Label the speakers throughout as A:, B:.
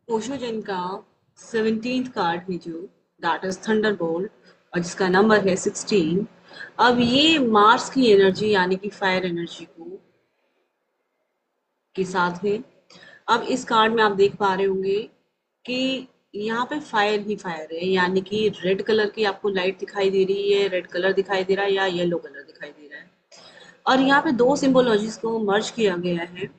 A: ओशोजन का 17th card है जो दैट इज थंडरबोल्ट और जिसका नंबर है 16। अब ये मार्स की एनर्जी यानी कि फायर एनर्जी को के साथ है। अब इस कार्ड में आप देख पा रहे होंगे कि यहाँ पे फायर ही फायर है, यानी कि रेड कलर की आपको लाइट दिखाई दे रही है, रेड कलर दिखाई दे रहा है या येलो कलर दिखाई दे रहा है। और यहाँ पे दो सिंबोलॉजीज को मर्ज किया गया है।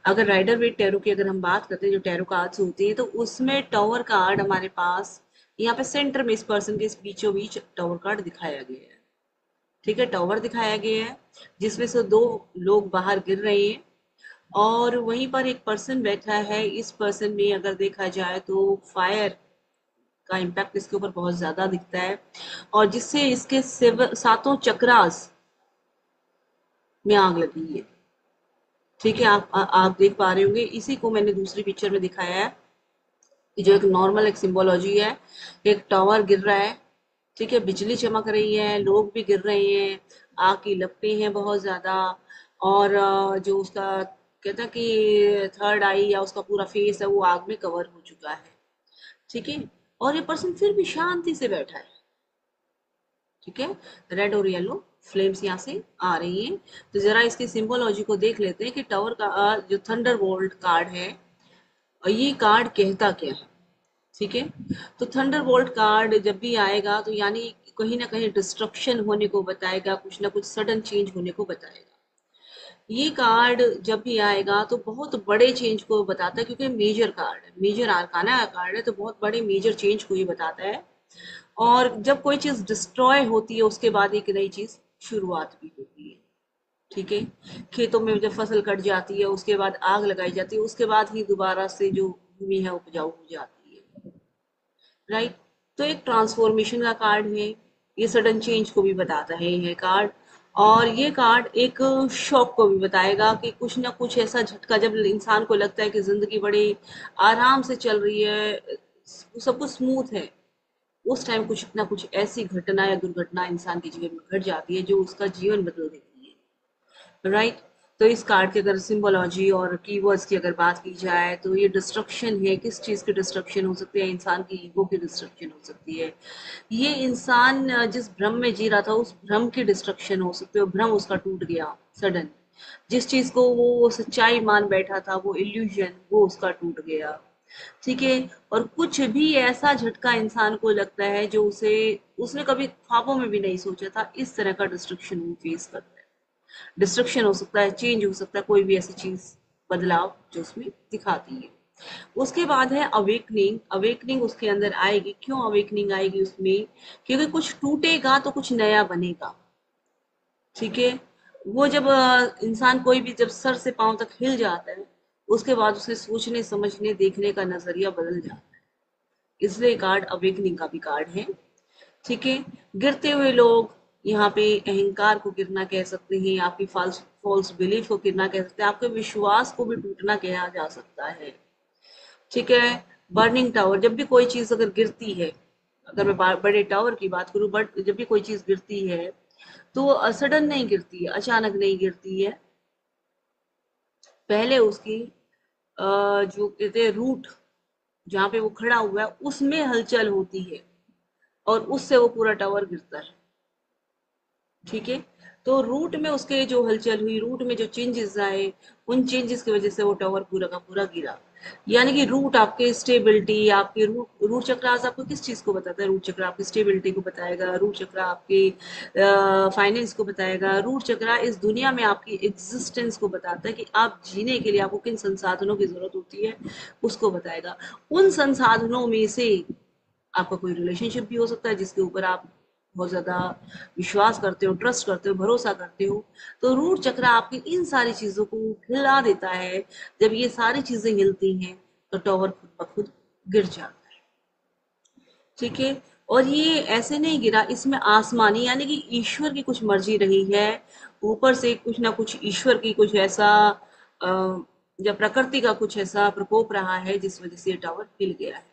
A: अगर राइडर वेट टैरो की अगर हम बात करते हैं, जो टैरो कार्ड्स होती है, तो उसमें टावर कार्ड हमारे पास यहाँ पे सेंटर में इस पर्सन के बीचों बीच टावर कार्ड दिखाया गया है। ठीक है, टावर दिखाया गया है जिसमें से दो लोग बाहर गिर रहे हैं और वहीं पर एक पर्सन बैठा है। इस पर्सन में अगर देखा जाए तो फायर का इम्पैक्ट इसके ऊपर बहुत ज्यादा दिखता है और जिससे इसके सातों चक्रास में आग लगी है। ठीक है, आप देख पा रहे होंगे, इसी को मैंने दूसरी पिक्चर में दिखाया है कि जो एक नॉर्मल एक सिंबोलॉजी है। एक टावर गिर रहा है, ठीक है, बिजली चमक रही है, लोग भी गिर रहे हैं, आग की लपटें हैं बहुत ज्यादा। और जो उसका कहते हैं कि थर्ड आई या उसका पूरा फेस है वो आग में कवर हो चुका है। ठीक है, और ये पर्सन फिर भी शांति से बैठा है। ठीक है, रेड और येलो फ्लेम्स यहाँ से आ रही हैं। तो जरा इसकी सिंबोलॉजी को देख लेते हैं कि टावर का जो थंडर बोल्ट कार्ड है, और ये कार्ड कहता क्या है। ठीक है, तो थंडर बोल्ट कार्ड जब भी आएगा तो यानी कहीं ना कहीं डिस्ट्रक्शन होने को बताएगा, कुछ ना कुछ सडन चेंज होने को बताएगा। ये कार्ड जब भी आएगा तो बहुत बड़े चेंज को बताता है, क्योंकि मेजर कार्ड है, मेजर आर्काना कार्ड है, तो बहुत बड़े मेजर चेंज को ये बताता है। और जब कोई चीज डिस्ट्रॉय होती है उसके बाद एक नई चीज शुरुआत भी होती है। ठीक है, खेतों में जब फसल कट जाती है उसके बाद आग लगाई जाती है, उसके बाद ही दोबारा से जो भूमि है उपजाऊ हो जाती है। राइट, तो एक ट्रांसफॉर्मेशन का कार्ड है, ये सडन चेंज को भी बताता है ये कार्ड। और ये कार्ड एक शॉक को भी बताएगा कि कुछ ना कुछ ऐसा झटका, जब इंसान को लगता है कि जिंदगी बड़े आराम से चल रही है, सब कुछ स्मूथ है, उस टाइम कुछ ना कुछ ऐसी घटना या दुर्घटना इंसान के जीवन में घट जाती है जो उसका जीवन बदल देती है। राइट, तो इस कार्ड के अगर सिंबोलॉजी और कीवर्ड्स की अगर बात की जाए तो ये डिस्ट्रक्शन है। किस चीज की डिस्ट्रक्शन हो सकती है? इंसान की ईगो की डिस्ट्रक्शन हो सकती है। ये इंसान जिस भ्रम में जी रहा था उस भ्रम की डिस्ट्रक्शन हो सकती है, भ्रम उसका टूट गया सडन। जिस चीज को वो सच्चाई मान बैठा था, वो इल्यूजन, वो उसका टूट गया। ठीक है, और कुछ भी ऐसा झटका इंसान को लगता है जो उसे उसने कभी ख्वाबों में भी नहीं सोचा था, इस तरह का डिस्ट्रक्शन वो फेस करता है। डिस्ट्रक्शन हो सकता है, चेंज हो सकता है, कोई भी ऐसी चीज, बदलाव जो उसमें दिखाती है। उसके बाद है अवेकनिंग। अवेकनिंग उसके अंदर आएगी, क्यों अवेकनिंग आएगी उसमें? क्योंकि कुछ टूटेगा तो कुछ नया बनेगा। ठीक है, वो जब इंसान कोई भी जब सर से पांव तक हिल जाता है उसके बाद उसे सोचने समझने देखने का नजरिया बदल जाता है। इसलिए कार्ड अवेकनिंग का भी कार्ड है। ठीक है, गिरते हुए लोग, यहाँ पे अहंकार को गिरना कह सकते हैं, आपकी फॉल्स फॉल्स बिलीफ को गिरना कह सकते हैं, आपके विश्वास को भी टूटना कहा जा सकता है। ठीक है, बर्निंग टावर, जब भी कोई चीज अगर गिरती है, अगर मैं बड़े टावर की बात करूं, बट जब भी कोई चीज गिरती है तो सडन नहीं गिरती है, अचानक नहीं गिरती है। पहले उसकी जो कहते हैं रूट, जहाँ पे वो खड़ा हुआ है उसमें हलचल होती है और उससे वो पूरा टावर गिरता है। ठीक है, तो रूट में उसके जो हलचल हुई, रूट में जो चेंजेस आए, उन चेंजेस की वजह से वो टावर पूरा का पूरा गिरा। यानी कि रूट आपके स्टेबिलिटी, आपके रूट रूट चक्र आज आपको किस चीज को बताता है? रूट चक्र आपकी स्टेबिलिटी को बताएगा, रूट चक्र आपके फाइनेंस को बताएगा, रूट चक्र इस दुनिया में आपकी एग्जिस्टेंस को बताता है कि आप जीने के लिए आपको किन संसाधनों की जरूरत होती है, उसको बताएगा। उन संसाधनों में से आपका कोई रिलेशनशिप भी हो सकता है जिसके ऊपर आप बहुत ज्यादा विश्वास करते हो, ट्रस्ट करते हो, भरोसा करते हो। तो रूट चक्र आपकी इन सारी चीजों को हिला देता है। जब ये सारी चीजें हिलती हैं तो टावर खुद ब खुद गिर जाता है। ठीक है, और ये ऐसे नहीं गिरा, इसमें आसमानी यानी कि ईश्वर की कुछ मर्जी रही है। ऊपर से कुछ ना कुछ ईश्वर की कुछ ऐसा या प्रकृति का कुछ ऐसा प्रकोप रहा है जिस वजह से ये टावर हिल गया है।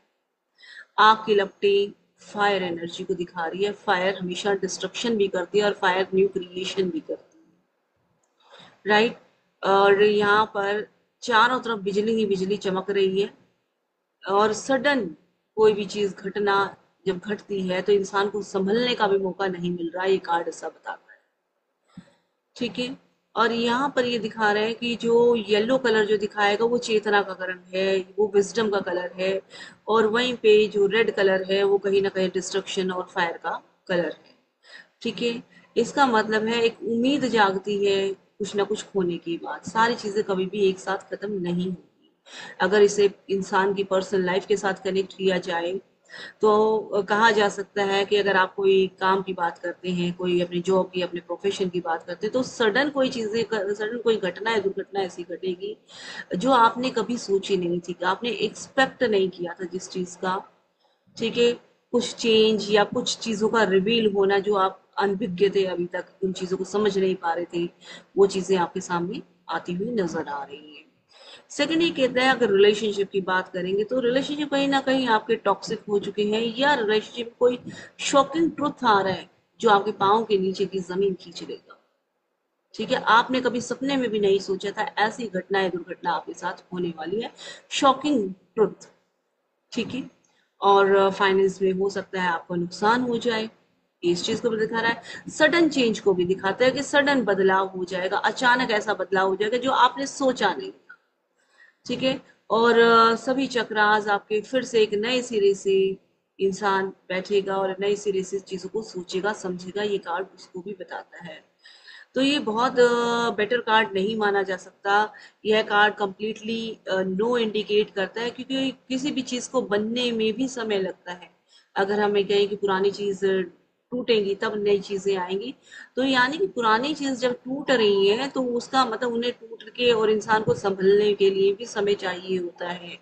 A: आग की लपटें फायर एनर्जी को दिखा रही है। फायर हमेशा डिस्ट्रक्शन भी करती है और फायर न्यू क्रिएशन भी करती है। राइट, और यहाँ पर चारों तरफ बिजली ही बिजली चमक रही है। और सडन कोई भी चीज घटना जब घटती है तो इंसान को संभलने का भी मौका नहीं मिल रहा, ये कार्ड ऐसा बताता है। ठीक है। और यहाँ पर ये दिखा रहा है कि जो येलो कलर जो दिखाएगा वो चेतना का कलर है, वो विजडम का कलर है। और वहीं पे जो रेड कलर है वो कहीं ना कहीं डिस्ट्रक्शन और फायर का कलर है। ठीक है। इसका मतलब है एक उम्मीद जागती है कुछ ना कुछ खोने की बात, सारी चीजें कभी भी एक साथ खत्म नहीं होगी। अगर इसे इंसान की पर्सनल लाइफ के साथ कनेक्ट किया जाए तो कहा जा सकता है कि अगर आप कोई काम की बात करते हैं, कोई अपनी जॉब की, अपने प्रोफेशन की बात करते हैं, तो सडन कोई चीजें, सडन कोई घटना है, दुर्घटना ऐसी घटेगी जो आपने कभी सोची नहीं थी, आपने एक्सपेक्ट नहीं किया था जिस चीज का। ठीक है। कुछ चेंज या कुछ चीजों का रिवील होना जो आप अनभिज्ञ थे, अभी तक उन चीजों को समझ नहीं पा रहे थे, वो चीजें आपके सामने आती हुई नजर आ रही हैं। सेकंड ये कहता है, अगर रिलेशनशिप की बात करेंगे तो रिलेशनशिप कहीं ना कहीं आपके टॉक्सिक हो चुके हैं, या रिलेशनशिप में कोई शॉकिंग ट्रुथ आ रहा है जो आपके पाँव के नीचे की जमीन खींच लेगा। ठीक है। आपने कभी सपने में भी नहीं सोचा था ऐसी घटना या दुर्घटना आपके साथ होने वाली है। Shocking truth. ठीक है। और फाइनेंस में हो सकता है आपको नुकसान हो जाए, इस चीज को भी दिखा रहा है। सडन चेंज को भी दिखाता है कि सडन बदलाव हो जाएगा, अचानक ऐसा बदलाव हो जाएगा जो आपने सोचा नहीं था। ठीक है। और सभी चक्रास आपके फिर से एक नए सिरे से इंसान बैठेगा और नए सिरे से चीजों को सोचेगा समझेगा, ये कार्ड उसको भी बताता है। तो ये बहुत बेटर कार्ड नहीं माना जा सकता। यह कार्ड कंप्लीटली नो इंडिकेट करता है, क्योंकि किसी भी चीज को बनने में भी समय लगता है। अगर हमें कहें कि पुरानी चीज टूटेंगी तब नई चीजें आएंगी, तो यानी कि पुरानी चीज जब टूट रही है तो उसका मतलब उन्हें टूट के और इंसान को संभलने के लिए भी समय चाहिए होता है।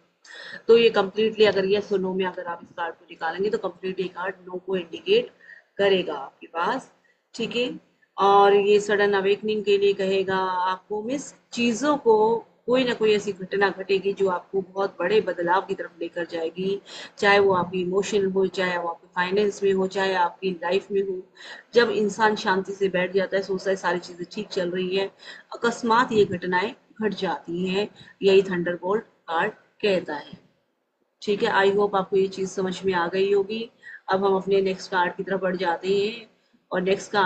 A: तो ये कंप्लीटली, अगर यस और नो में अगर आप इस कार्ड को निकालेंगे तो कंप्लीटली कार्ड नो को इंडिकेट करेगा आपके पास। ठीक है। और ये सडन अवेकनिंग के लिए कहेगा, आपको मिस चीजों को, कोई ना कोई ऐसी घटना घटेगी जो आपको बहुत बड़े बदलाव की तरफ लेकर जाएगी। चाहे वो आपकी इमोशन हो, चाहे वो आपके फाइनेंस में हो, चाहे आपकी लाइफ में हो। जब इंसान शांति से बैठ जाता है, सोचता है सारी चीजें ठीक चल रही है, अकस्मात ये घटनाएं घट जाती हैं। यही थंडरबोल्ट कार्ड कहता है। ठीक है। आई होप आपको ये चीज समझ में आ गई होगी। अब हम अपने नेक्स्ट कार्ड की तरफ बढ़ जाते हैं। और नेक्स्ट कार्ड